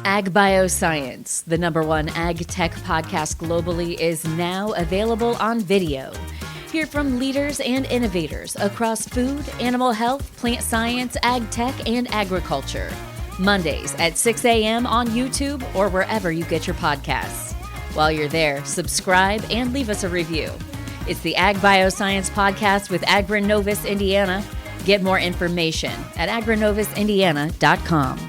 Ag Bioscience, the #1 ag tech podcast globally, is now available on video. Hear from leaders and innovators across food, animal health, plant science, ag tech, and agriculture. Mondays at 6 a.m. on YouTube or wherever you get your podcasts. While you're there, subscribe and leave us a review. It's the Ag Bioscience Podcast with Agronovis Indiana. Get more information at agronovisindiana.com.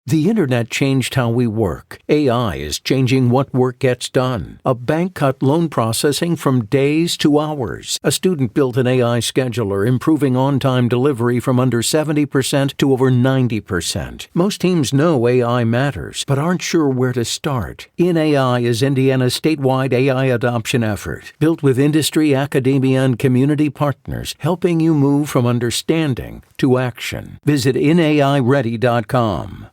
The internet changed how we work. AI is changing what work gets done. A bank cut loan processing from days to hours. A student built an AI scheduler, improving on-time delivery from under 70% to over 90%. Most teams know AI matters, but aren't sure where to start. InAI is Indiana's statewide AI adoption effort, built with industry, academia, and community partners, helping you move from understanding to action. Visit inaiready.com.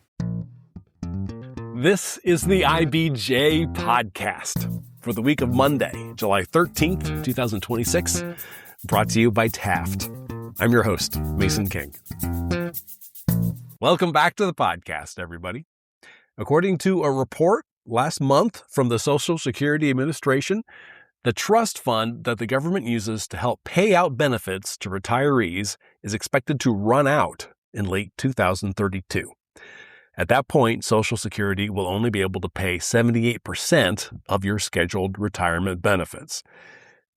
This is the IBJ podcast for the week of Monday, July 13th, 2026, brought to you by Taft. I'm your host, Mason King. Welcome back to the podcast, everybody. According to a report last month from the Social Security Administration, the trust fund that the government uses to help pay out benefits to retirees is expected to run out in late 2032. At that point, Social Security will only be able to pay 78% of your scheduled retirement benefits.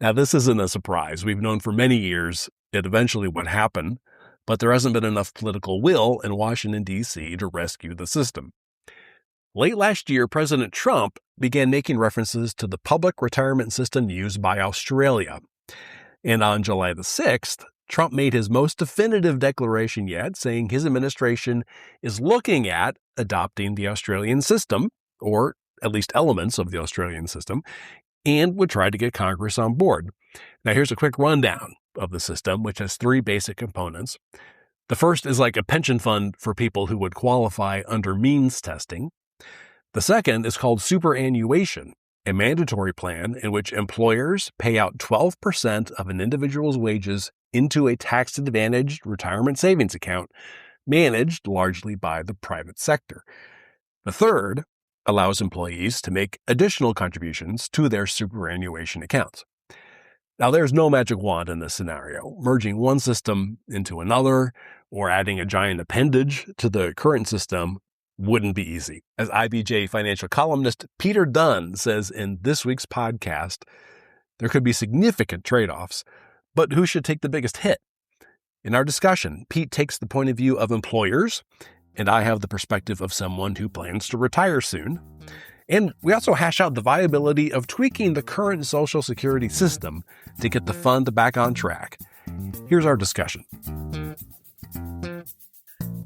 Now, this isn't a surprise. We've known for many years it eventually would happen, but there hasn't been enough political will in Washington, D.C. to rescue the system. Late last year, President Trump began making references to the public retirement system used by Australia. And on July the 6th, Trump made his most definitive declaration yet, saying his administration is looking at adopting the Australian system, or at least elements of the Australian system, and would try to get Congress on board. Now, here's a quick rundown of the system, which has three basic components. The first is like a pension fund for people who would qualify under means testing. The second is called superannuation, a mandatory plan in which employers pay out 12% of an individual's wages into a tax-advantaged retirement savings account managed largely by the private sector. The third allows employees to make additional contributions to their superannuation accounts. Now, there's no magic wand in this scenario. Merging one system into another or adding a giant appendage to the current system wouldn't be easy. As IBJ financial columnist Peter Dunn says in this week's podcast, there could be significant trade-offs, but who should take the biggest hit? In our discussion, Pete takes the point of view of employers, and I have the perspective of someone who plans to retire soon. And we also hash out the viability of tweaking the current Social Security system to get the fund back on track. Here's our discussion.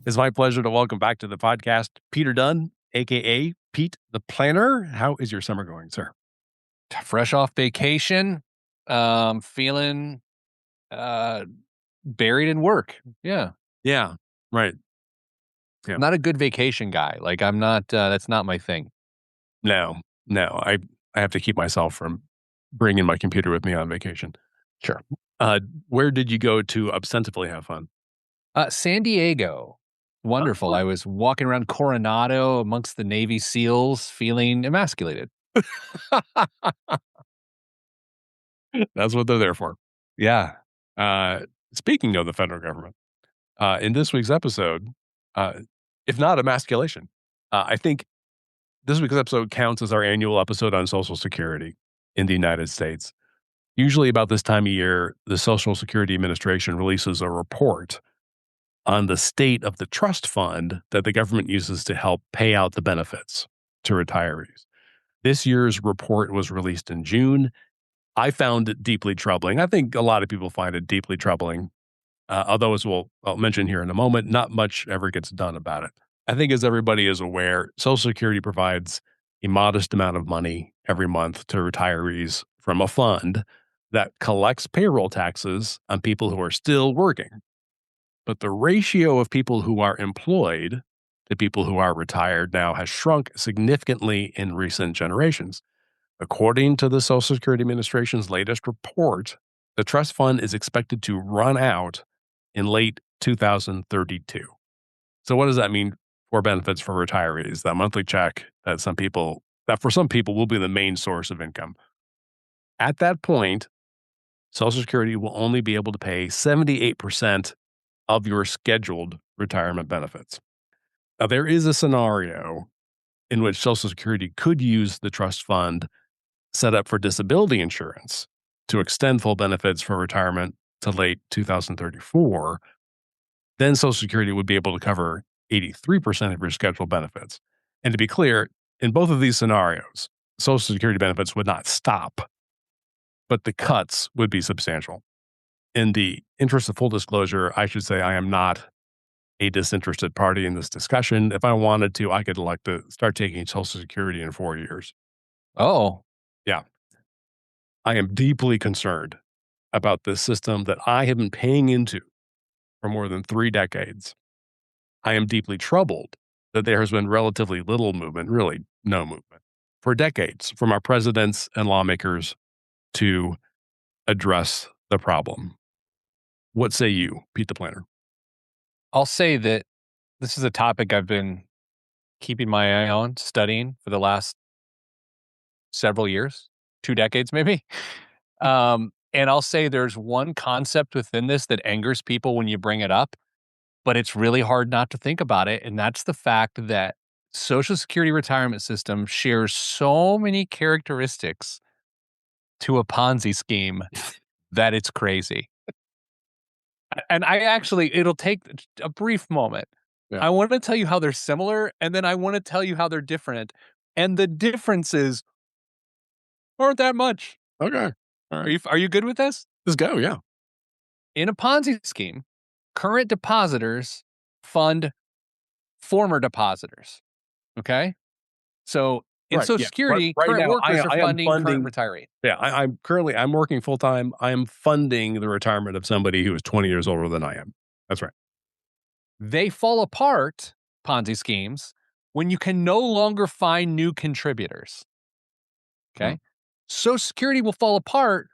It's my pleasure to welcome back to the podcast Peter Dunn, a.k.a. Pete the Planner. How is your summer going, sir? Fresh off vacation, feeling buried in work. Yeah. Yeah, right. Yeah. I'm not a good vacation guy. Like, I'm not, that's not my thing. No. I have to keep myself from bringing my computer with me on vacation. Sure. Where did you go to ostensibly have fun? San Diego. Wonderful. Oh. I was walking around Coronado amongst the Navy SEALs feeling emasculated. That's what they're there for. Yeah. Speaking of the federal government, in this week's episode, if not emasculation, I think this week's episode counts as our annual episode on Social Security in the United States. Usually about this time of year, the Social Security Administration releases a report on the state of the trust fund that the government uses to help pay out the benefits to retirees. This year's report was released in June. I found it deeply troubling. I think a lot of people find it deeply troubling, although, as I'll mention here in a moment, not much ever gets done about it. I think, as everybody is aware, Social Security provides a modest amount of money every month to retirees from a fund that collects payroll taxes on people who are still working. But the ratio of people who are employed to people who are retired now has shrunk significantly in recent generations. According to the Social Security Administration's latest report, the trust fund is expected to run out in late 2032. So what does that mean for benefits for retirees, that monthly check that for some people will be the main source of income. At that point, Social Security will only be able to pay 78% of your scheduled retirement benefits. Now, there is a scenario in which Social Security could use the trust fund set up for disability insurance to extend full benefits for retirement to late 2034. Then Social Security would be able to cover 83% of your scheduled benefits. And to be clear, in both of these scenarios, Social Security benefits would not stop, but the cuts would be substantial. In the interest of full disclosure, I should say I am not a disinterested party in this discussion. If I wanted to, I could elect to start taking Social Security in 4 years. Oh, Yeah. I am deeply concerned about this system that I have been paying into for more than 3 decades. I am deeply troubled that there has been relatively little movement, really no movement, for decades from our presidents and lawmakers to address the problem. What say you, Pete the Planner? I'll say that this is a topic I've been keeping my eye on, studying for the last several years, 2 decades maybe. And I'll say there's one concept within this that angers people when you bring it up, but it's really hard not to think about it. And that's the fact that Social Security retirement system shares so many characteristics to a Ponzi scheme that it's crazy. And it'll take a brief moment. Yeah. I want to tell you how they're similar, and then I want to tell you how they're different. And the differences aren't that much. Okay. All right. Are you good with this? Let's go. Yeah. In a Ponzi scheme, current depositors fund former depositors. Okay? So in Right, Social yeah. Security, Right current now, workers are I am funding current retirees. Yeah, I'm working full time. I am funding the retirement of somebody who is 20 years older than I am. That's right. They fall apart, Ponzi schemes, when you can no longer find new contributors. Okay? Social Security will fall apart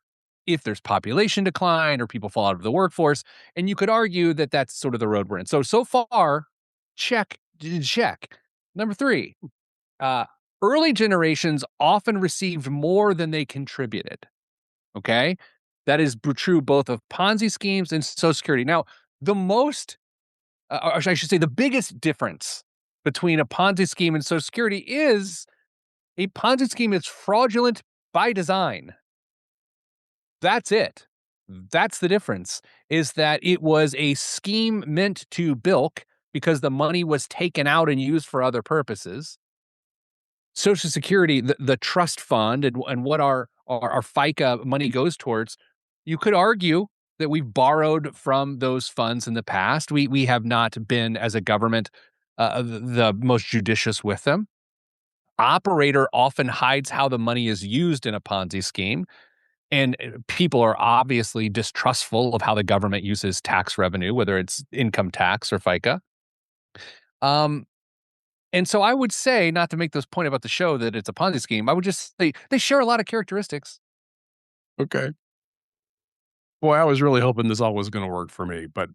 if there's population decline or people fall out of the workforce. And you could argue that that's sort of the road we're in. So far, check. Number 3, early generations often received more than they contributed. Okay? That is true both of Ponzi schemes and Social Security. Now, the most, or I should say, the biggest difference between a Ponzi scheme and Social Security is a Ponzi scheme is fraudulent by design. That's it. That's the difference, is that it was a scheme meant to bilk because the money was taken out and used for other purposes. Social Security, the trust fund, and what our FICA money goes towards, you could argue that we've borrowed from those funds in the past. We have not been, as a government, the most judicious with them. Operator often hides how the money is used in a Ponzi scheme. And people are obviously distrustful of how the government uses tax revenue, whether it's income tax or FICA. And so I would say, not to make this point about the show that it's a Ponzi scheme, I would just say they share a lot of characteristics. Okay. Boy, I was really hoping this all was going to work for me, but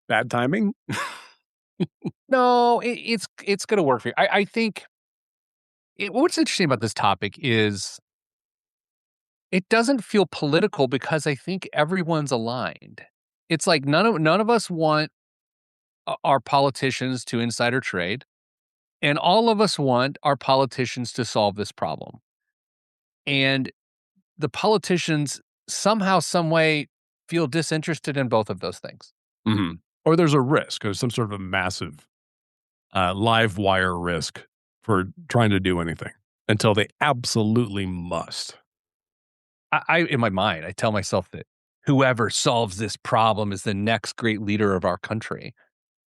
bad timing. No, it's going to work for you. I think what's interesting about this topic is it doesn't feel political because I think everyone's aligned. It's like none of us want our politicians to insider trade, and all of us want our politicians to solve this problem. And the politicians somehow, some way, feel disinterested in both of those things. Mm-hmm. Or there's a risk, or some sort of a massive live wire risk for trying to do anything until they absolutely must. I in my mind, I tell myself that whoever solves this problem is the next great leader of our country.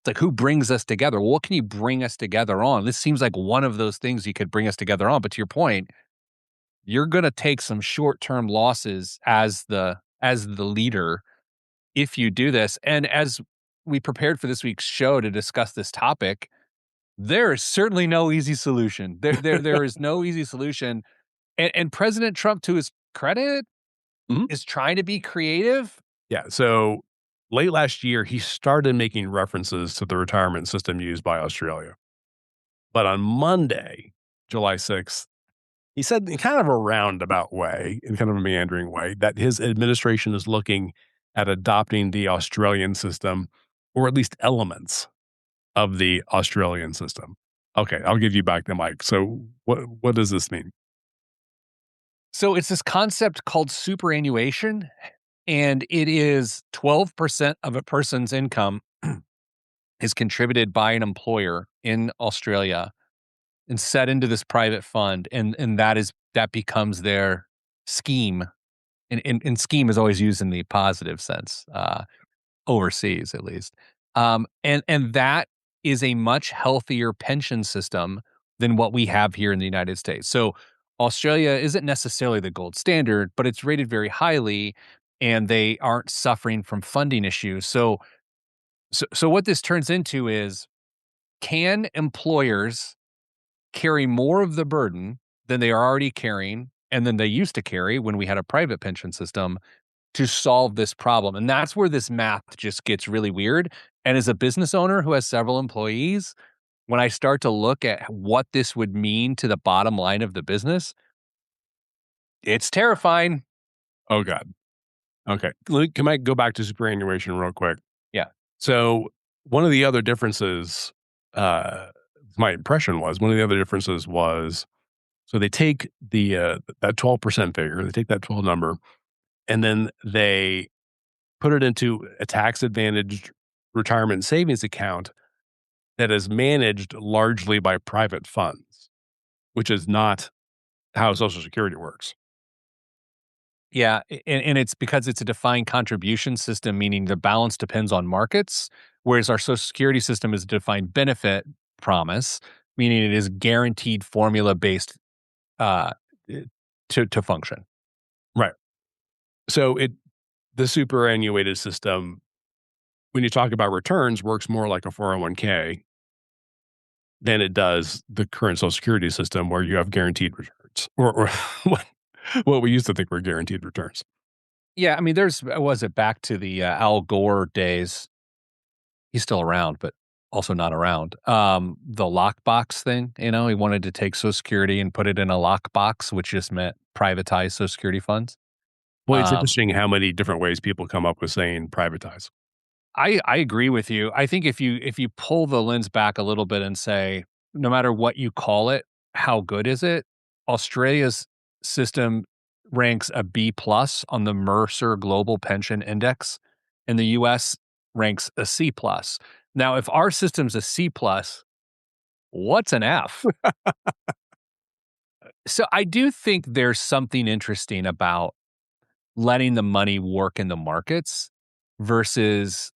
It's like, who brings us together? Well, what can you bring us together on? This seems like one of those things you could bring us together on. But to your point, you're going to take some short-term losses as the leader if you do this. And as we prepared for this week's show to discuss this topic, there is certainly no easy solution. There is no easy solution. And President Trump, to his credit, Mhm. is trying to be creative. Yeah. So late last year, he started making references to the retirement system used by Australia. But on Monday, July 6th, he said in kind of a roundabout way, in kind of a meandering way, that his administration is looking at adopting the Australian system, or at least elements of the Australian system. Okay, I'll give you back the mic. So what does this mean? So it's this concept called superannuation, and it is 12% of a person's income is contributed by an employer in Australia and set into this private fund, and that becomes their scheme. And scheme is always used in the positive sense, overseas at least. And that is a much healthier pension system than what we have here in the United States. So Australia isn't necessarily the gold standard, but it's rated very highly, and they aren't suffering from funding issues. So what this turns into is, can employers carry more of the burden than they are already carrying and than they used to carry when we had a private pension system to solve this problem? And that's where this math just gets really weird. And as a business owner who has several employees, when I start to look at what this would mean to the bottom line of the business, it's terrifying. Oh, God. Okay. Can I go back to superannuation real quick? Yeah. So one of the other differences, my impression was, one of the other differences was, so they take that 12% figure, they take that 12 number, and then they put it into a tax-advantaged retirement savings account that is managed largely by private funds, which is not how Social Security works. Yeah, and it's because it's a defined contribution system, meaning the balance depends on markets, whereas our Social Security system is a defined benefit promise, meaning it is guaranteed formula-based to function. Right. So the superannuated system, when you talk about returns, works more like a 401k than it does the current Social Security system, where you have guaranteed returns, or what we used to think were guaranteed returns. Yeah, I mean, was it back to the Al Gore days? He's still around, but also not around. The lockbox thing, he wanted to take Social Security and put it in a lockbox, which just meant privatize Social Security funds. Well, it's interesting how many different ways people come up with saying privatize. I agree with you. I think if you pull the lens back a little bit and say, no matter what you call it, how good is it? Australia's system ranks a B plus on the Mercer Global Pension Index, and the U.S. ranks a C plus. Now, if our system's a C plus, what's an F? So I do think there's something interesting about letting the money work in the markets versus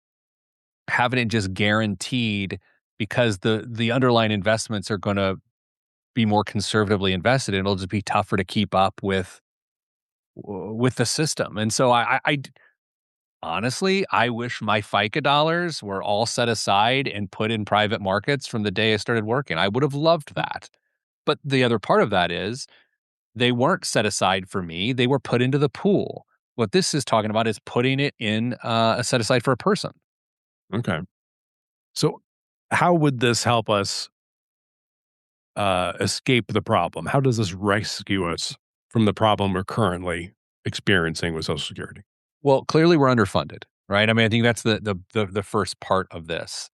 having it just guaranteed, because the underlying investments are going to be more conservatively invested, and it'll just be tougher to keep up with the system. And so I honestly, I wish my FICA dollars were all set aside and put in private markets from the day I started working. I would have loved that. But the other part of that is they weren't set aside for me. They were put into the pool. What this is talking about is putting it in a set aside for a person. Okay. So how would this help us escape the problem? How does this rescue us from the problem we're currently experiencing with Social Security? Well, clearly we're underfunded, right? I mean, I think that's the first part of this.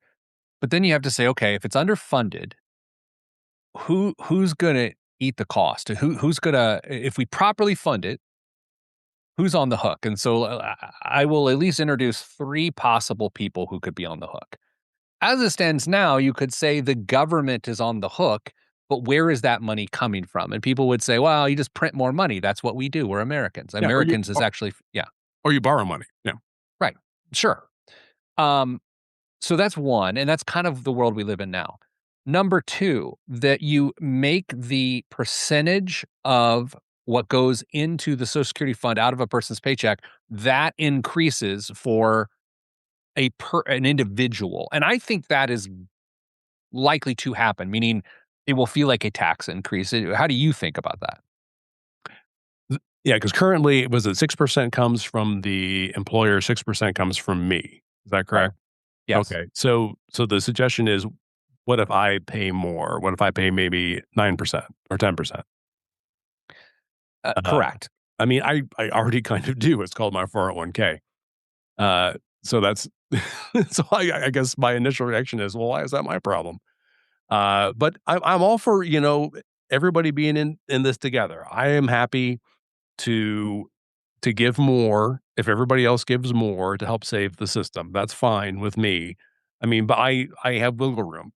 But then you have to say, okay, if it's underfunded, who's going to eat the cost? Who's going to, if we properly fund it, who's on the hook? And so I will at least introduce 3 possible people who could be on the hook. As it stands now, you could say the government is on the hook, but where is that money coming from? And people would say, well, you just print more money. That's what we do. We're Americans. Yeah, Americans is actually, yeah. Or you borrow money. Yeah. Right. Sure. So that's one, and that's kind of the world we live in now. Number 2, that you make the percentage of what goes into the Social Security fund out of a person's paycheck, that increases for an individual. And I think that is likely to happen, meaning it will feel like a tax increase. How do you think about that? Yeah, because currently, was it 6% comes from the employer, 6% comes from me? Is that correct? Yes. Okay. So the suggestion is, what if I pay more? What if I pay maybe 9% or 10%? Correct. I mean, I already kind of do. It's called my 401k. So that's so I guess my initial reaction is, well, why is that my problem? But I'm all for, everybody being in this together. I am happy to give more if everybody else gives more to help save the system. That's fine with me. I mean, but I have wiggle room.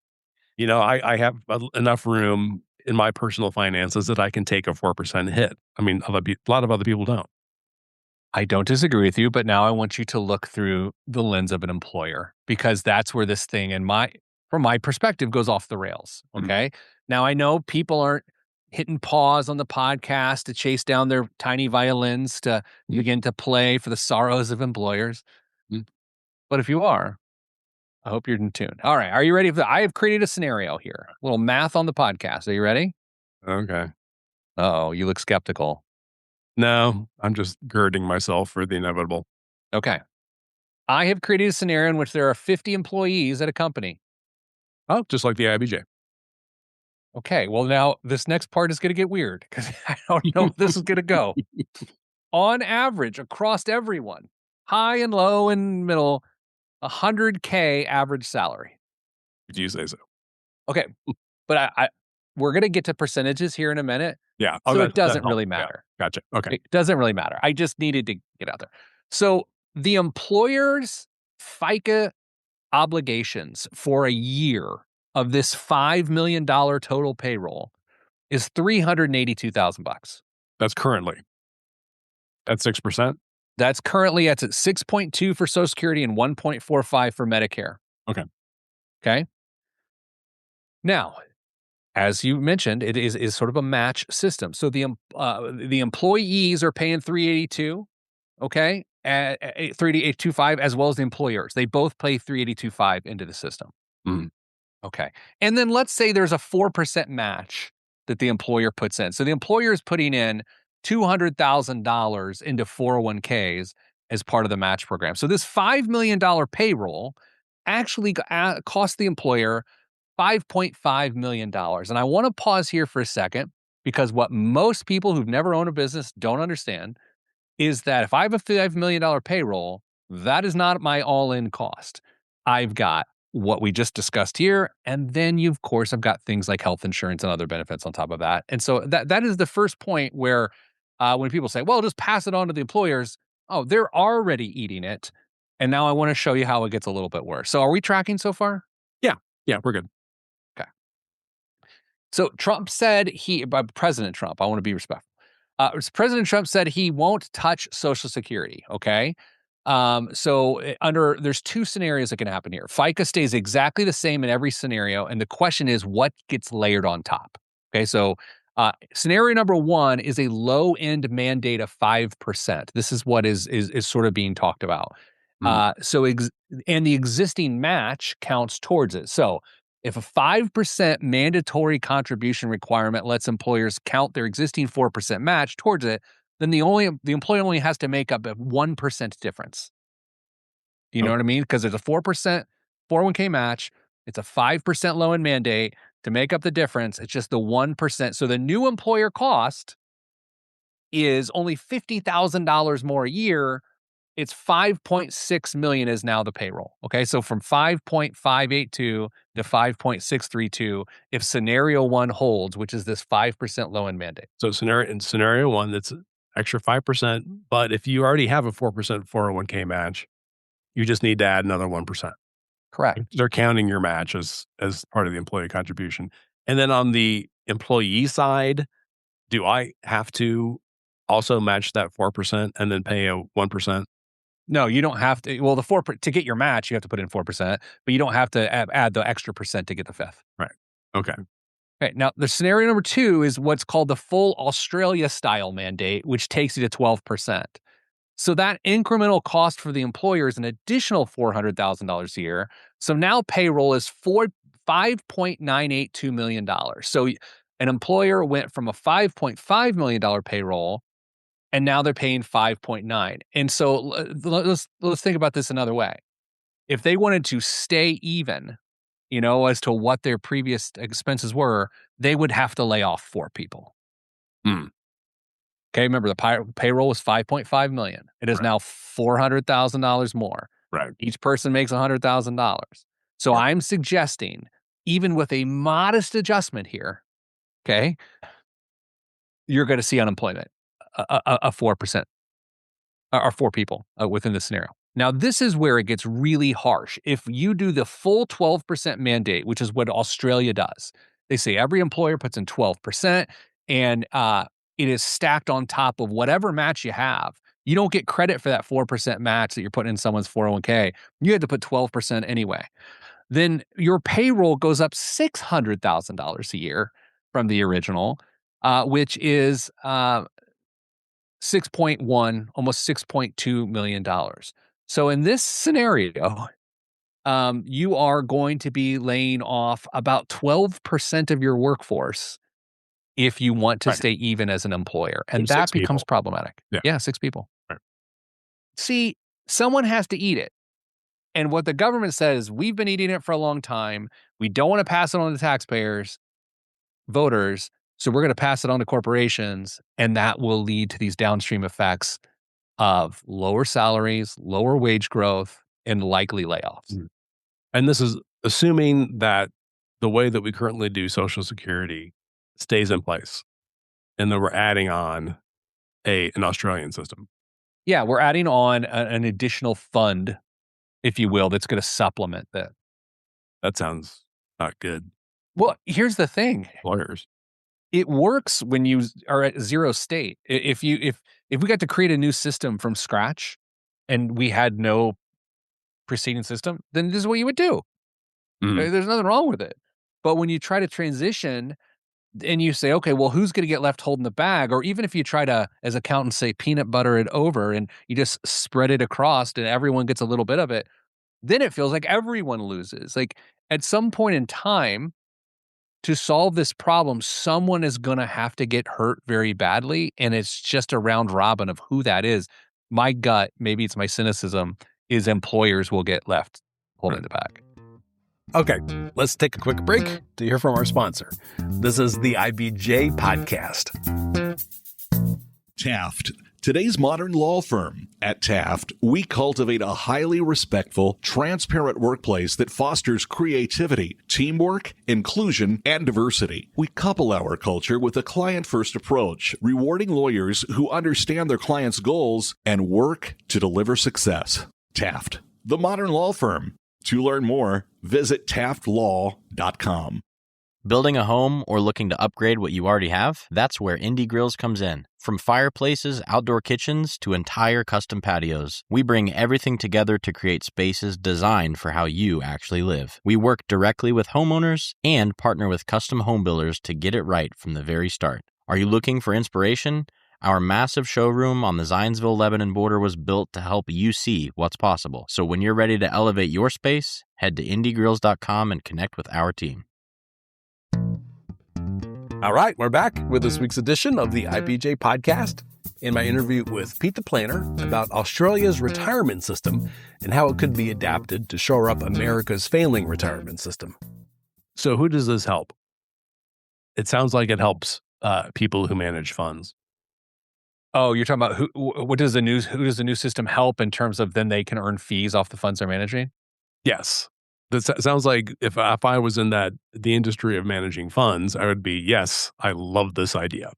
I have enough room in my personal finances that I can take a 4% hit. I mean, a lot of other people don't. I don't disagree with you, but now I want you to look through the lens of an employer, because that's where this thing from my perspective goes off the rails. Mhm. Okay. Now I know people aren't hitting pause on the podcast to chase down their tiny violins to begin to play for the sorrows of employers. Mhm. But if you are, I hope you're in tune. All right. Are you ready? I have created a scenario here. A little math on the podcast. Are you ready? Okay. Oh, you look skeptical. No, I'm just girding myself for the inevitable. Okay. I have created a scenario in which there are 50 employees at a company. Oh, just like the IBJ. Okay, well, now this next part is going to get weird because I don't know where this is going to go. On average, across everyone, high and low and middle, 100K average salary. Do you say so? Okay, but we're going to get to percentages here in a minute, Yeah. so it that doesn't helps. really Yeah. matter. Gotcha. Okay. It doesn't really matter. I just needed to get out there. So the employer's FICA obligations for a year of this $5 million total payroll is $382,000. That's currently at 6%. That's currently at 6.2 for Social Security and 1.45 for Medicare. Okay. Okay. Now, as you mentioned, it is sort of a match system. So the employees are paying 382, okay, at 388.25, as well as the employers. They both pay 382.5 into the system. Mhm. Okay. And then let's say there's a 4% match that the employer puts in. So the employer is putting in $200,000 into 401ks as part of the match program. So this $5 million payroll actually cost the employer $5.5 million. And I want to pause here for a second, because what most people who've never owned a business don't understand is that if I have a $5 million payroll, that is not my all-in cost. I've got what we just discussed here, and then of course, I've got things like health insurance and other benefits on top of that. And so that is the first point where when people say, well, just pass it on to the employers, oh, they're already eating it. And now I want to show you how it gets a little bit worse. So are we tracking so far? Yeah. Yeah. We're good. So Trump said President Trump, I want to be respectful. President Trump said he won't touch Social Security. Okay. There's two scenarios that can happen here. FICA stays exactly the same in every scenario. And the question is, what gets layered on top? Okay. So scenario number one is a low end mandate of 5%. This is what is sort of being talked about. And the existing match counts towards it. So if a 5% mandatory contribution requirement lets employers count their existing 4% match towards it, then the employee only has to make up a 1% difference. Do you know what I mean? Because there's a 4% 401k match, it's a 5% low end mandate. To make up the difference, it's just the 1%. So the new employer cost is only $50,000 more a year. It's 5.6 million is now the payroll. Okay. So from 5.582 to 5.632, if scenario one holds, which is this 5% low end mandate. So in scenario one, that's extra 5%. But if you already have a 4% 401k match, you just need to add another 1%. Correct. They're counting your match as part of the employee contribution. And then on the employee side, do I have to also match that 4% and then pay a 1%? No, you don't have to. Well, to get your match, you have to put in 4%, but you don't have to add the extra percent to get the fifth. Right. Okay. Okay. Now, the scenario number two is what's called the full Australia style mandate, which takes you to 12%. So that incremental cost for the employer is an additional $400,000 a year. So now payroll is $5.982 million. So an employer went from a $5.5 million payroll, and now they're paying 5.9. And so let's think about this another way. if they wanted to stay even, as to what their previous expenses were, they would have to lay off 4 people. Hmm. Okay, remember the payroll was 5.5 million. It is Right. now $400,000 more. Right. Each person makes $100,000. So Yep. I'm suggesting, even with a modest adjustment here, okay, you're going to see unemployment, a 4% or 4 people within the scenario. Now, this is where it gets really harsh. If you do the full 12% mandate, which is what Australia does, they say every employer puts in 12%, and it is stacked on top of whatever match you have. You don't get credit for that 4% match that you're putting in someone's 401k. You had to put 12% anyway. Then your payroll goes up $600,000 a year from the original, which is 6.1, almost $6.2 million. So in this scenario, you are going to be laying off about 12% of your workforce if you want to Right. stay even as an employer. And So that 6 becomes people. problematic. Yeah. 6 people. Right. See, someone has to eat it. And what the government says, we've been eating it for a long time. We don't want to pass it on to taxpayers, voters. So we're going to pass it on to corporations. And that will lead to these downstream effects of lower salaries, lower wage growth, and likely layoffs. Mm. And this is assuming that the way that we currently do Social Security stays in place and that we're adding on an Australian system. Yeah, we're adding on an additional fund, if you will, that's going to supplement that. That sounds not good. Well, here's the thing. Lawyers. It works when you are at zero state. If we got to create a new system from scratch and we had no preceding system, then this is what you would do. Mhm. There's nothing wrong with it. But when you try to transition and you say, okay, well, who's going to get left holding the bag? Or even if you try to, as accountants say, peanut butter it over and you just spread it across and everyone gets a little bit of it, then it feels like everyone loses. Like at some point in time, to solve this problem, someone is going to have to get hurt very badly. And it's just a round robin of who that is. My gut, maybe it's my cynicism, is employers will get left holding the bag. Okay, let's take a quick break to hear from our sponsor. This is the IBJ Podcast. Taft, today's modern law firm. At Taft, we cultivate a highly respectful, transparent workplace that fosters creativity, teamwork, inclusion, and diversity. We couple our culture with a client-first approach, rewarding lawyers who understand their clients' goals and work to deliver success. Taft, the modern law firm. To learn more, visit taftlaw.com. Building a home or looking to upgrade what you already have? That's where Indie Grills comes in. From fireplaces, outdoor kitchens, to entire custom patios, we bring everything together to create spaces designed for how you actually live. We work directly with homeowners and partner with custom home builders to get it right from the very start. Are you looking for inspiration? Our massive showroom on the Zionsville-Lebanon border was built to help you see what's possible. So when you're ready to elevate your space, head to indiegrills.com and connect with our team. All right, we're back with this week's edition of the IBJ Podcast. In my interview with Pete the Planner about Australia's retirement system and how it could be adapted to shore up America's failing retirement system. So who does this help? It sounds like it helps people who manage funds. Oh, you're talking about who does the new system help in terms of then they can earn fees off the funds they're managing? Yes. That sounds like if I was in the industry of managing funds, I would be, yes, I love this idea.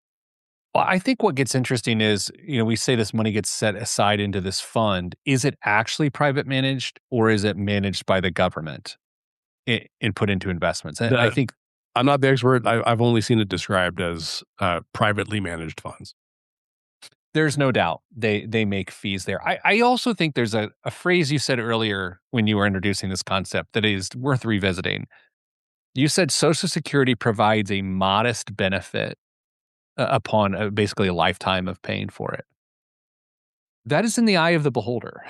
Well, I think what gets interesting is, we say this money gets set aside into this fund. Is it actually private managed or is it managed by the government and put into investments? And I think I'm not the expert. I've only seen it described as privately managed funds. There's no doubt they make fees there. I also think there's a phrase you said earlier when you were introducing this concept that is worth revisiting. You said Social Security provides a modest benefit upon basically a lifetime of paying for it. That is in the eye of the beholder.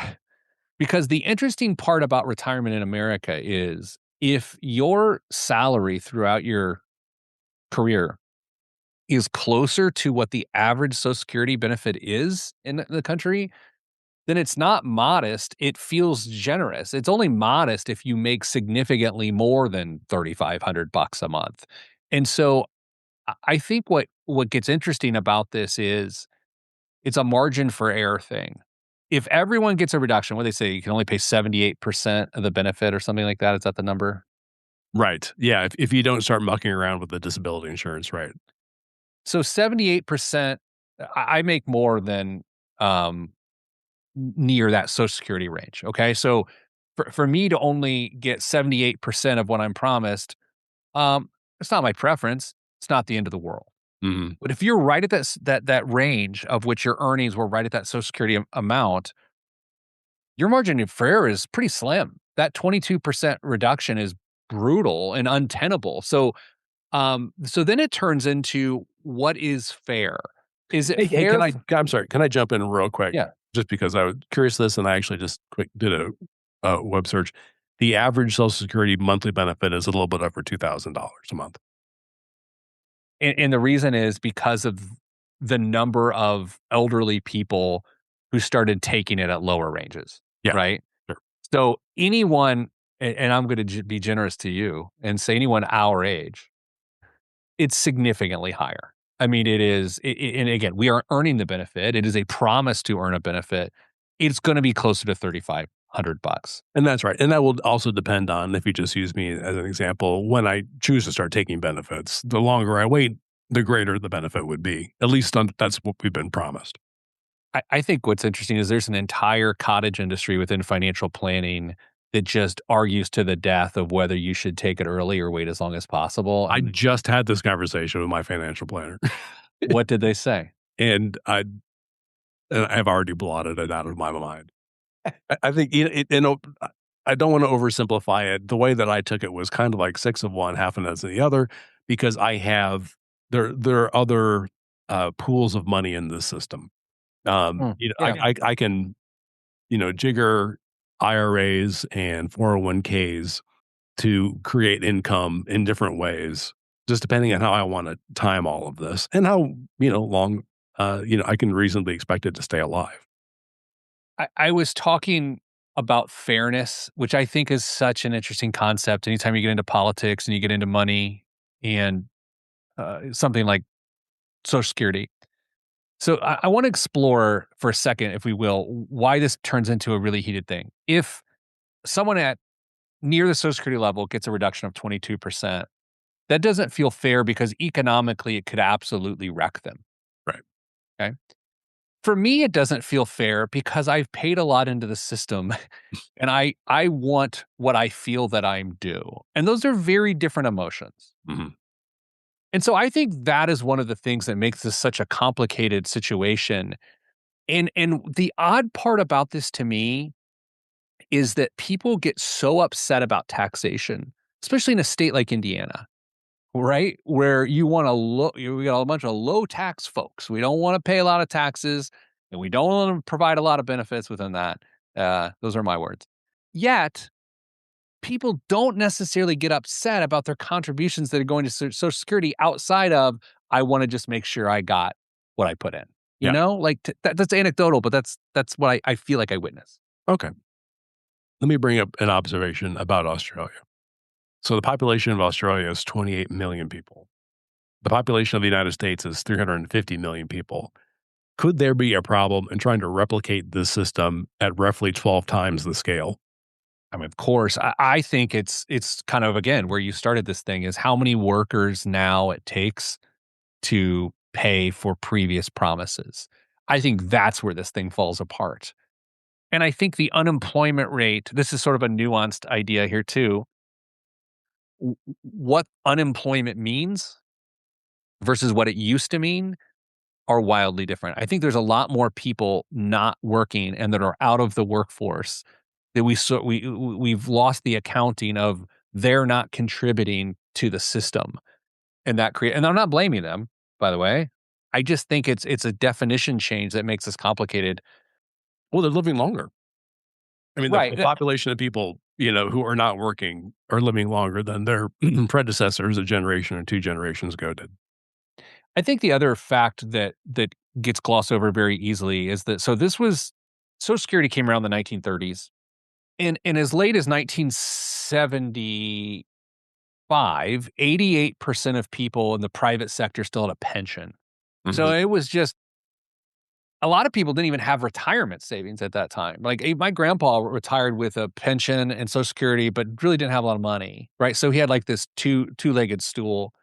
Because the interesting part about retirement in America is if your salary throughout your career is closer to what the average Social Security benefit is in the country, then it's not modest. It feels generous. It's only modest if you make significantly more than $3,500 a month. And so I think what gets interesting about this is it's a margin for error thing. If everyone gets a reduction, what they say, you can only pay 78% of the benefit or something like that. Is that the number? Right. Yeah. If you don't start mucking around with the disability insurance, right. So 78%, I make more than near that Social Security range. Okay. So for me to only get 78% of what I'm promised, it's not my preference. It's not the end of the world. Mm-hmm. But if you're right at that range of which your earnings were right at that Social Security amount, your margin for error is pretty slim. That 22% reduction is brutal and untenable. So then it turns into what is fair? Is it Hey, fair? I'm sorry. Can I jump in real quick? Yeah. Just because I was curious of this, and I actually just did a web search. The average Social Security monthly benefit is a little bit over $2,000 a month. And the reason is because of the number of elderly people who started taking it at lower ranges. Yeah, right. sure. So anyone, and I'm going to be generous to you and say anyone our age, it's significantly higher. I mean, it is, and again, we are earning the benefit. It is a promise to earn a benefit. It's going to be closer to $3,500. And that's right. And that will also depend on, if you just use me as an example, when I choose to start taking benefits. The longer I wait, the greater the benefit would be. At least that's what we've been promised. I think what's interesting is there's an entire cottage industry within financial planning that just argues to the death of whether you should take it early or wait as long as possible. I just had this conversation with my financial planner. What did they say? And I've already blotted it out of my mind. I think, I don't want to oversimplify it. The way that I took it was kind of like 6 of one, half a dozen of the other, because there are other pools of money in this system. I can, jigger IRAs and 401ks to create income in different ways, just depending on how I want to time all of this and how, long, I can reasonably expect it to stay alive. I was talking about fairness, which I think is such an interesting concept. Anytime you get into politics and you get into money and something like Social Security. So I want to explore for a second, if we will, why this turns into a really heated thing. If someone at near the Social Security level gets a reduction of 22%, that doesn't feel fair because economically it could absolutely wreck them. Right. Okay. For me, it doesn't feel fair because I've paid a lot into the system and I want what I feel that I'm due. And those are very different emotions. Mm-hmm. And so I think that is one of the things that makes this such a complicated situation. And the odd part about this to me is that people get so upset about taxation, especially in a state like Indiana, right? Where you want we got a bunch of low tax folks. We don't want to pay a lot of taxes and we don't want to provide a lot of benefits within that. Those are my words. Yet, people don't necessarily get upset about their contributions that are going to Social Security outside of, I want to just make sure I got what I put in. You know, like that's anecdotal, but that's what I feel like I witness. Okay. Let me bring up an observation about Australia. So the population of Australia is 28 million people. The population of the United States is 350 million people. Could there be a problem in trying to replicate this system at roughly 12 times the scale? I mean, of course, I think it's kind of, again, where you started this thing is how many workers now it takes to pay for previous promises. I think that's where this thing falls apart. And I think the unemployment rate, this is sort of a nuanced idea here too. What unemployment means versus what it used to mean are wildly different. I think there's a lot more people not working and that are out of the workforce that we've lost the accounting of they're not contributing to the system, and and I'm not blaming them, by the way. I just think it's a definition change that makes this complicated. Well, they're living longer. I mean, right. The population of people, who are not working are living longer than their predecessors a generation or 2 generations ago did. I think the other fact that gets glossed over very easily is that, so this was Social Security came around in the 1930s. And as late as 1975, 88% of people in the private sector still had a pension. So it was just, a lot of people didn't even have retirement savings at that time. Like my grandpa retired with a pension and Social Security, but really didn't have a lot of money, right? So he had like this two-legged stool.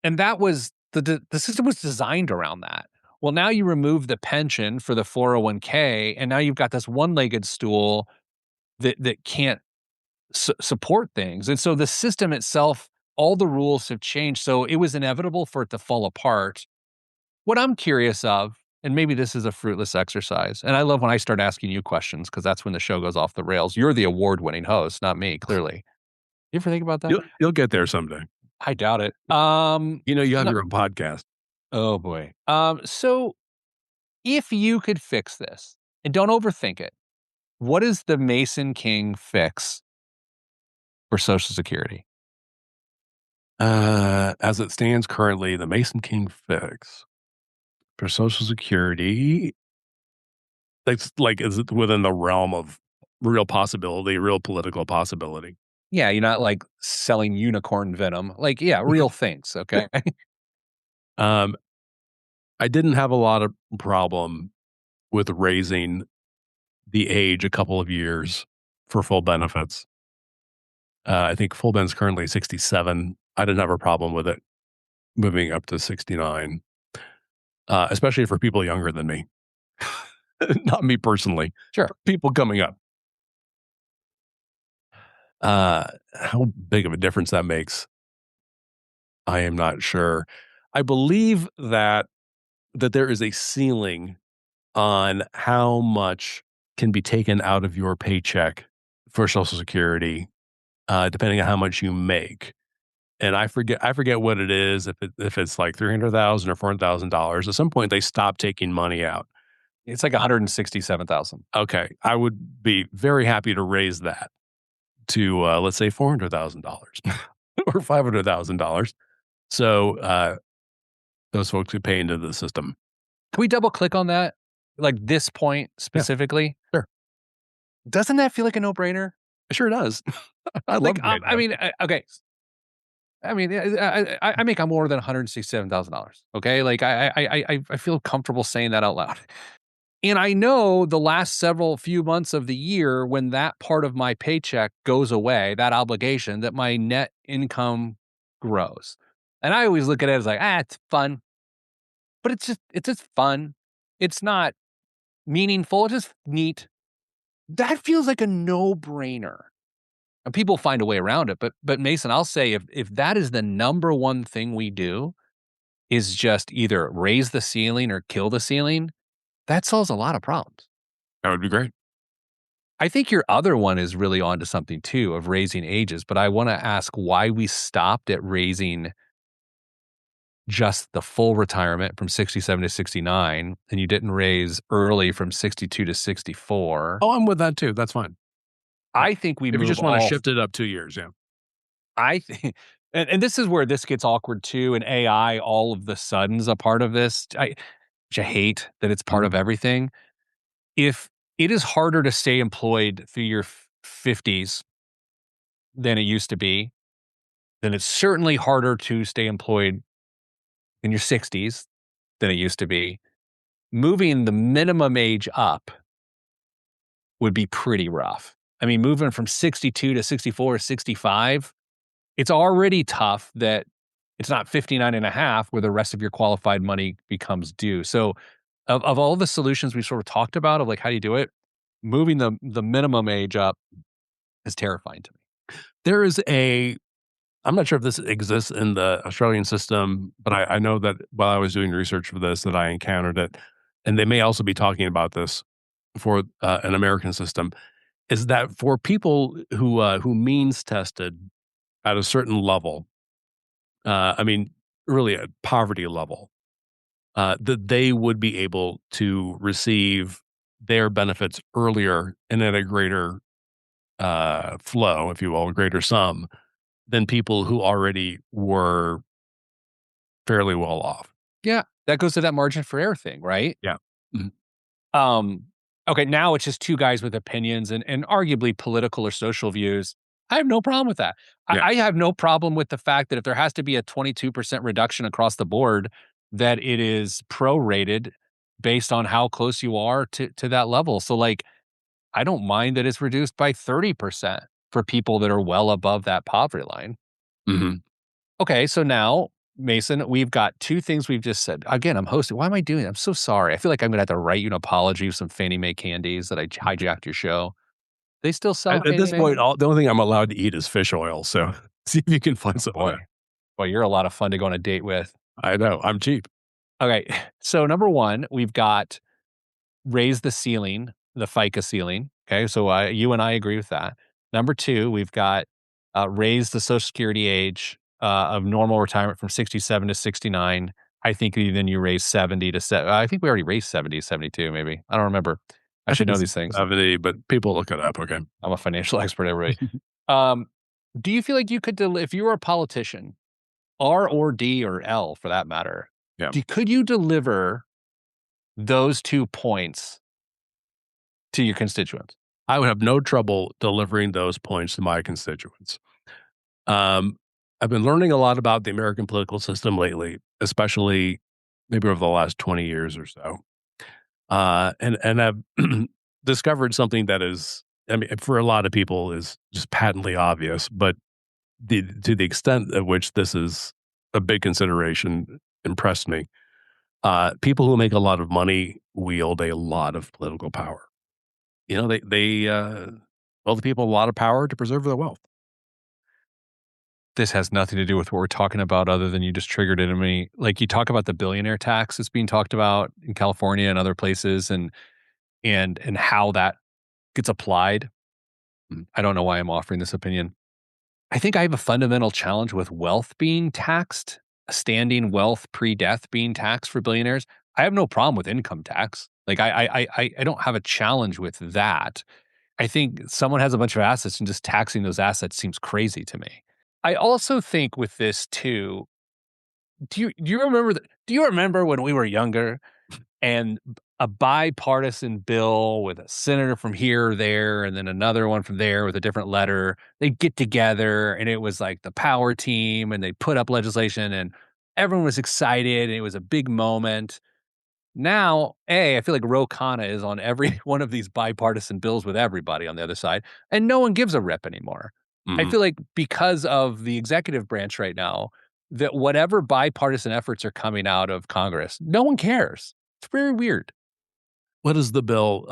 And that was, the system was designed around that. Well, now you remove the pension for the 401k, and now you've got this one-legged stool that can't support things. And so the system itself, all the rules have changed. So it was inevitable for it to fall apart. What I'm curious of, and maybe this is a fruitless exercise, and I love when I start asking you questions because that's when the show goes off the rails. You're the award-winning host, not me, clearly. You ever think about that? You'll get there someday. I doubt it. You have your own podcast. Oh boy. So if you could fix this, and don't overthink it, what is the Mason King fix for Social Security? As it stands currently, the Mason King fix for Social Security, is it within the realm of real possibility, real political possibility? Yeah, you're not like selling unicorn venom. Like, yeah, real things, okay? I didn't have a lot of problem with raising the age a couple of years for full benefits. I think full ben's currently 67. I didn't have a problem with it moving up to 69, especially for people younger than me. Not me personally. Sure. People coming up. How big of a difference that makes, I am not sure. I believe that there is a ceiling on how much can be taken out of your paycheck for Social Security, depending on how much you make. And I forget what it is. If it's like $300,000 or $400,000, at some point they stop taking money out. It's like $167,000. Okay, I would be very happy to raise that to let's say $400,000 or $500,000. So those folks could pay into the system. Can we double click on that? Like this point specifically? Yeah, sure. Doesn't that feel like a no-brainer? It sure does. I Like, love I mean, okay. I mean, I make more than $167,000. Okay, like I feel comfortable saying that out loud. And I know the last few months of the year when that part of my paycheck goes away, that obligation, that my net income grows. And I always look at it as like, it's fun. But it's just fun. It's not meaningful. It's just neat. That feels like a no-brainer. And people find a way around it. But Mason, I'll say if that is the number one thing we do is just either raise the ceiling or kill the ceiling, that solves a lot of problems. That would be great. I think your other one is really onto something too of raising ages, but I want to ask why we stopped at raising just the full retirement from 67 to 69 and you didn't raise early from 62 to 64. Oh, I'm with that too. That's fine. I think if you just want to shift it up 2 years, yeah. I think, and this is where this gets awkward too, and AI all of the sudden's a part of this. Which I hate that it's part of everything. If it is harder to stay employed through your 50s than it used to be, then it's certainly harder to stay employed in your 60s than it used to be. Moving the minimum age up would be pretty rough. I mean, moving from 62 to 64 or 65, it's already tough that it's not 59 and a half where the rest of your qualified money becomes due. So of all the solutions we sort of talked about of like, how do you do it? Moving the minimum age up is terrifying to me. There is I'm not sure if this exists in the Australian system, but I know that while I was doing research for this, that I encountered it, and they may also be talking about this for an American system, is that for people who means tested at a certain level, I mean, really a poverty level, that they would be able to receive their benefits earlier and at a greater flow, if you will, a greater sum than people who already were fairly well off. Yeah, that goes to that margin for error thing, right? Yeah. Mm-hmm. Okay, now it's just two guys with opinions and arguably political or social views. I have no problem with that. Yeah. I have no problem with the fact that if there has to be a 22% reduction across the board, that it is prorated based on how close you are to that level. So, like, I don't mind that it's reduced by 30% for people that are well above that poverty line. Mm-hmm. Okay, so now, Mason, we've got two things we've just said. Again, I'm hosting. Why am I doing that? I'm so sorry. I feel like I'm going to have to write you an apology with some Fannie Mae candies that I hijacked your show. They still sell At Fannie this Mae? point, the only thing I'm allowed to eat is fish oil. So see if you can find some. Boy, you're a lot of fun to go on a date with. I know. I'm cheap. Okay, so number one, we've got raise the ceiling, the FICA ceiling. Okay, so you and I agree with that. Number two, we've got raise the Social Security age of normal retirement from 67 to 69. I think then you raise 70 to 7. I think we already raised 70, 72 maybe. I don't remember. I should know these things. 70, but people look it up. Okay. I'm a financial expert, everybody. Do you feel like you could, if you were a politician, R or D or L for that matter, Yeah. could you deliver those 2 points to your constituents? I would have no trouble delivering those points to my constituents. I've been learning a lot about the American political system lately, especially maybe over the last 20 years or so. And I've discovered something that is, I mean, for a lot of people is just patently obvious, but to the extent at which this is a big consideration impressed me. People who make a lot of money wield a lot of political power. You know, they well, the people have a lot of power to preserve their wealth. This has nothing to do with what we're talking about other than you just triggered it in me. Like, you talk about the billionaire tax that's being talked about in California and other places and how that gets applied. I don't know why I'm offering this opinion. I think I have a fundamental challenge with wealth being taxed, standing wealth pre-death being taxed for billionaires. I have no problem with income tax. Like, I don't have a challenge with that. I think someone has a bunch of assets and just taxing those assets seems crazy to me. I also think with this too, do you remember when we were younger and a bipartisan bill with a senator from here or there and then another one from there with a different letter, they'd get together and it was like the power team and they put up legislation and everyone was excited and it was a big moment. Now, I feel like Ro Khanna is on every one of these bipartisan bills with everybody on the other side, and no one gives a rip anymore. I feel like because of the executive branch right now, that whatever bipartisan efforts are coming out of Congress, no one cares. It's very weird. What is the bill?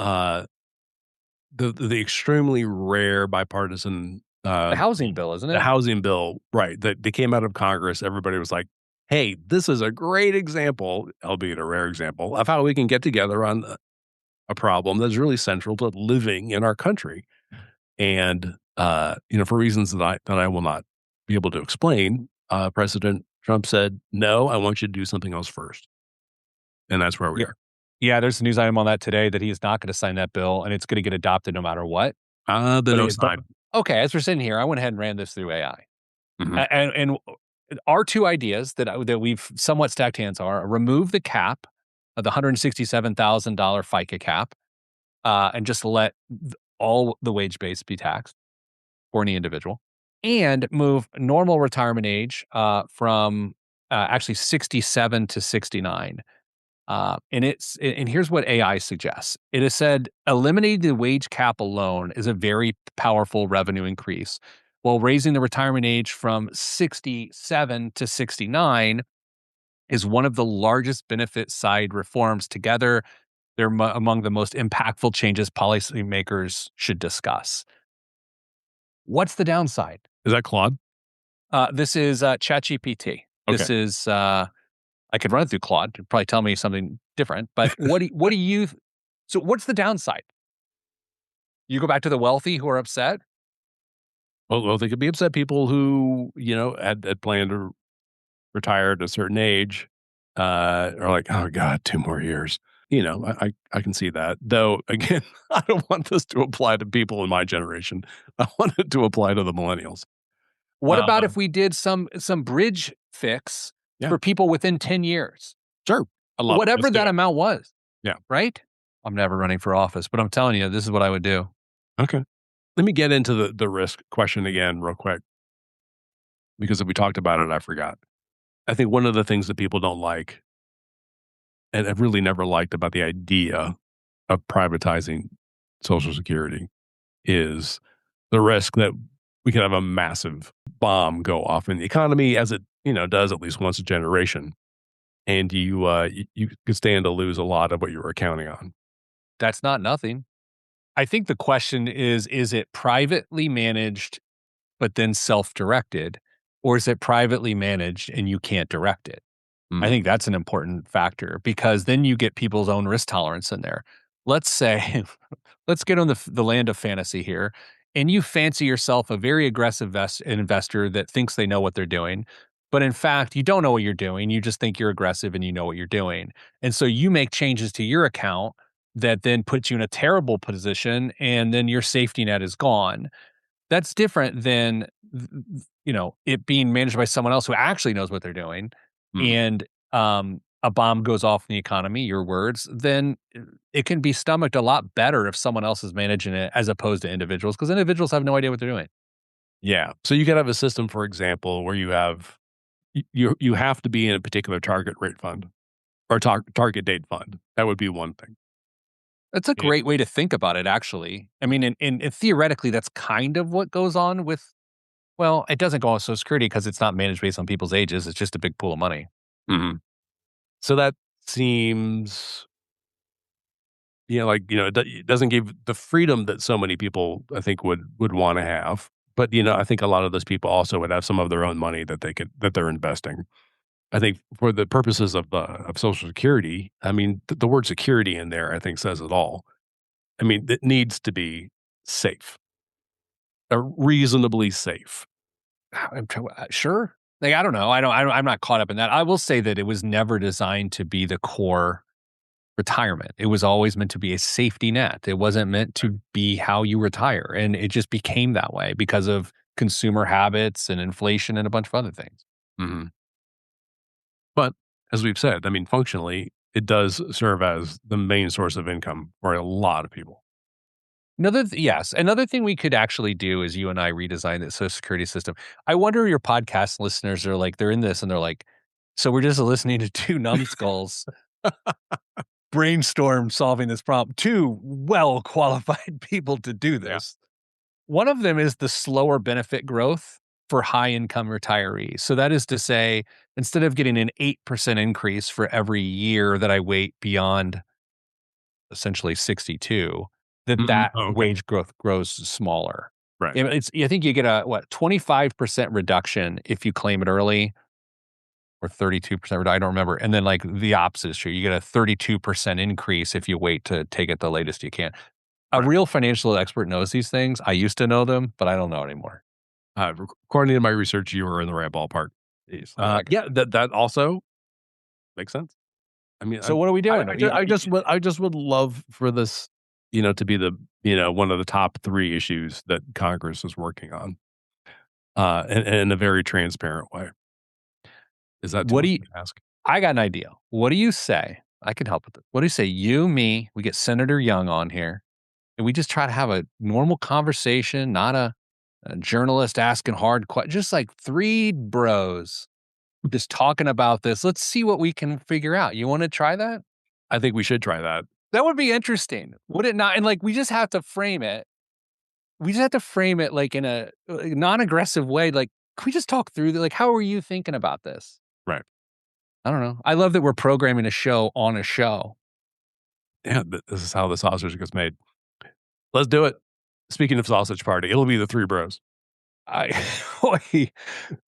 The extremely rare bipartisan The housing bill, isn't it? the housing bill, right? That they came out of Congress. Everybody was like, "Hey, this is a great example, albeit a rare example, of how we can get together on a problem that's really central to living in our country." And for reasons that I will not be able to explain, President Trump said, "No, I want you to do something else first," and that's where we are. Yeah, there's a news item on that today that he is not going to sign that bill, and it's going to get adopted no matter what. The But no it- sign. Okay, as we're sitting here, I went ahead and ran this through AI. Mhm. And our two ideas that we've somewhat stacked hands are remove the cap of the $167,000 FICA cap and just let all the wage base be taxed for any individual, and move normal retirement age from actually 67 to 69. And here's what AI suggests. It has said eliminating the wage cap alone is a very powerful revenue increase, while raising the retirement age from 67 to 69 is one of the largest benefit side reforms. Together, they're among the most impactful changes policymakers should discuss. What's the downside? Is that Claude? This is ChatGPT. This is I could run it through Claude. It'd probably tell me something different. But so what's the downside? You go back to the wealthy who are upset? Well, they could be upset. People who had planned to retire at a certain age are like, "Oh God, 2 more years." I can see that. Though, again, I don't want this to apply to people in my generation. I want it to apply to the millennials. What about if we did some bridge fix for people within 10 years? Sure. Whatever that amount was. Yeah. Right? I'm never running for office, but I'm telling you, this is what I would do. Okay. Let me get into the risk question again real quick, because if we talked about it, I forgot. I think one of the things that people don't like, and I've really never liked about the idea of privatizing Social Security, is the risk that we could have a massive bomb go off in the economy, as it does at least once a generation, and you could stand to lose a lot of what you were counting on. That's not nothing. I think the question is it privately managed but then self-directed, or is it privately managed and you can't direct it? I think that's an important factor, because then you get people's own risk tolerance in there. Let's say, let's get on the land of fantasy here, and you fancy yourself a very aggressive investor that thinks they know what they're doing, but in fact, you don't know what you're doing. You just think you're aggressive and you know what you're doing. And so you make changes to your account that then puts you in a terrible position, and then your safety net is gone. That's different than, it being managed by someone else who actually knows what they're doing, and a bomb goes off in the economy, your words, then it can be stomached a lot better if someone else is managing it as opposed to individuals, because individuals have no idea what they're doing. Yeah. So you could have a system, for example, where you have you have to be in a particular target rate fund or target date fund. That would be one thing. That's a great way to think about it, actually. I mean, and theoretically, that's kind of what goes on with, well, it doesn't go on Social Security because it's not managed based on people's ages. It's just a big pool of money. Mm-hmm. So that seems, it doesn't give the freedom that so many people, I think, would want to have. But, I think a lot of those people also would have some of their own money that they're investing. I think for the purposes of Social Security, I mean, the word security in there, I think, says it all. I mean, it needs to be safe, reasonably safe. Sure. Like, I don't know. I'm not caught up in that. I will say that it was never designed to be the core retirement. It was always meant to be a safety net. It wasn't meant to be how you retire. And it just became that way because of consumer habits and inflation and a bunch of other things. Mm-hmm. But as we've said, I mean, functionally, it does serve as the main source of income for a lot of people. Another thing we could actually do is you and I redesign the Social Security system. I wonder your podcast listeners are like, they're in this and they're like, so we're just listening to two numbskulls brainstorm solving this problem. Two well-qualified people to do this. Yeah. One of them is the slower benefit growth for high-income retirees. So that is to say, instead of getting an 8% increase for every year that I wait beyond essentially 62, wage growth grows smaller. Right. I think you get a 25% reduction if you claim it early, or 32%. I don't remember. And then like the opposite is true. You get a 32% increase if you wait to take it the latest you can. A real financial expert knows these things. I used to know them, but I don't know anymore. According to my research, you were in the right ballpark. That also makes sense. I mean, so what are we doing? I just would love for this, to be the, one of the top 3 issues that Congress is working on, in a very transparent way. Is that too much to ask? I got an idea. What do you say? I can help with it. What do you say? You, me, we get Senator Young on here, and we just try to have a normal conversation, not a journalist asking hard questions, just like 3 bros just talking about this. Let's see what we can figure out. You want to try that? I think we should try that. That would be interesting, would it not? And like, we just have to frame it. We just have to frame it like in a non-aggressive way. Like, can we just talk through like, how are you thinking about this? Right. I don't know. I love that we're programming a show on a show. Yeah, this is how the sausage gets made. Let's do it. Speaking of sausage party, it'll be the 3 bros.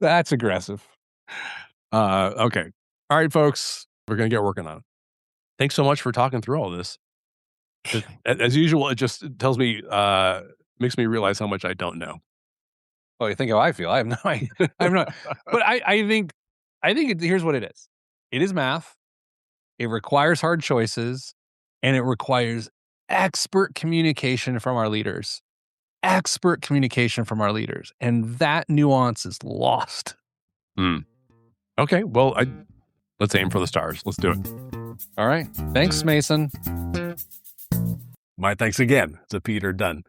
That's aggressive. Okay. All right, folks. We're going to get working on it. Thanks so much for talking through all this. As usual, it just tells me, makes me realize how much I don't know. Oh, you think how I feel? I have no idea. I'm not. But I think here's what it is. It is math. It requires hard choices, and it requires expert communication from our leaders. Expert communication from our leaders. And that nuance is lost. Okay. Well, let's aim for the stars. Let's do it. All right. Thanks, Mason. My thanks again to Peter Dunn.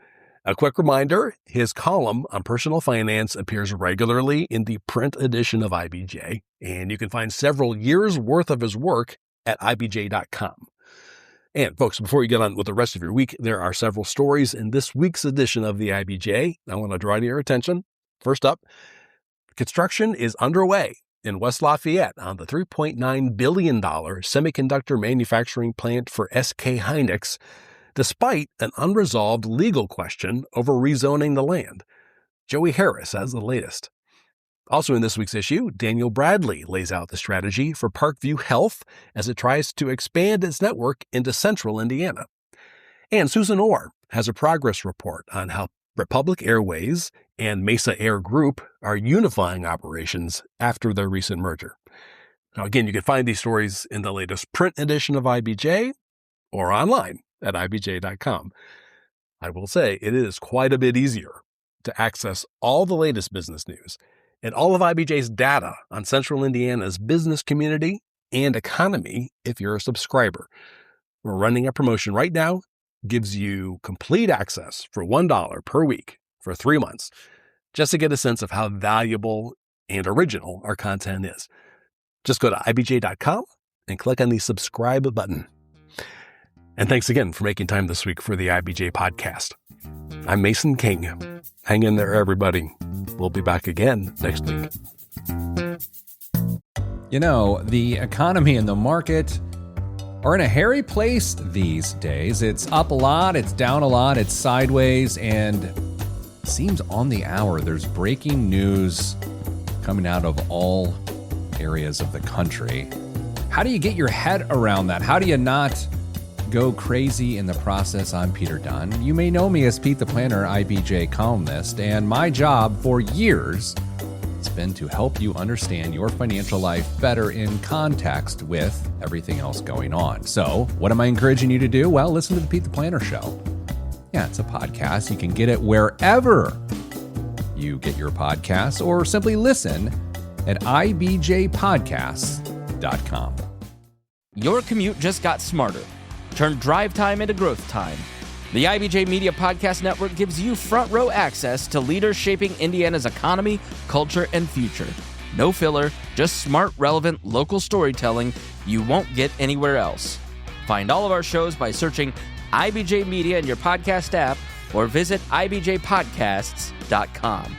A quick reminder, his column on personal finance appears regularly in the print edition of IBJ, and you can find several years' worth of his work at ibj.com. And folks, before you get on with the rest of your week, there are several stories in this week's edition of the IBJ I want to draw to your attention. First up, construction is underway in West Lafayette on the $3.9 billion semiconductor manufacturing plant for SK Hynix, despite an unresolved legal question over rezoning the land. Joey Harris has the latest. Also in this week's issue, Daniel Bradley lays out the strategy for Parkview Health as it tries to expand its network into central Indiana. And Susan Orr has a progress report on how Republic Airways and Mesa Air Group are unifying operations after their recent merger. Now, again, you can find these stories in the latest print edition of IBJ or online at ibj.com. I will say it is quite a bit easier to access all the latest business news and all of IBJ's data on Central Indiana's business community and economy if you're a subscriber. We're running a promotion right now, gives you complete access for $1 per week for 3 months, just to get a sense of how valuable and original our content is. Just go to ibj.com and click on the subscribe button. And thanks again for making time this week for the IBJ podcast. I'm Mason King. Hang in there, everybody. We'll be back again next week. You know, the economy and the market are in a hairy place these days. It's up a lot, it's down a lot, it's sideways, and seems on the hour. There's breaking news coming out of all areas of the country. How do you get your head around that? How do you not go crazy in the process? I'm Peter Dunn. You may know me as Pete the Planner, IBJ columnist, and my job for years has been to help you understand your financial life better in context with everything else going on. So what am I encouraging you to do? Well, listen to the Pete the Planner Show. Yeah, it's a podcast. You can get it wherever you get your podcasts, or simply listen at ibjpodcasts.com. Your commute just got smarter. Turn drive time into growth time. The IBJ Media Podcast Network gives you front row access to leaders shaping Indiana's economy, culture, and future. No filler, just smart, relevant, local storytelling you won't get anywhere else. Find all of our shows by searching IBJ Media in your podcast app or visit ibjpodcasts.com.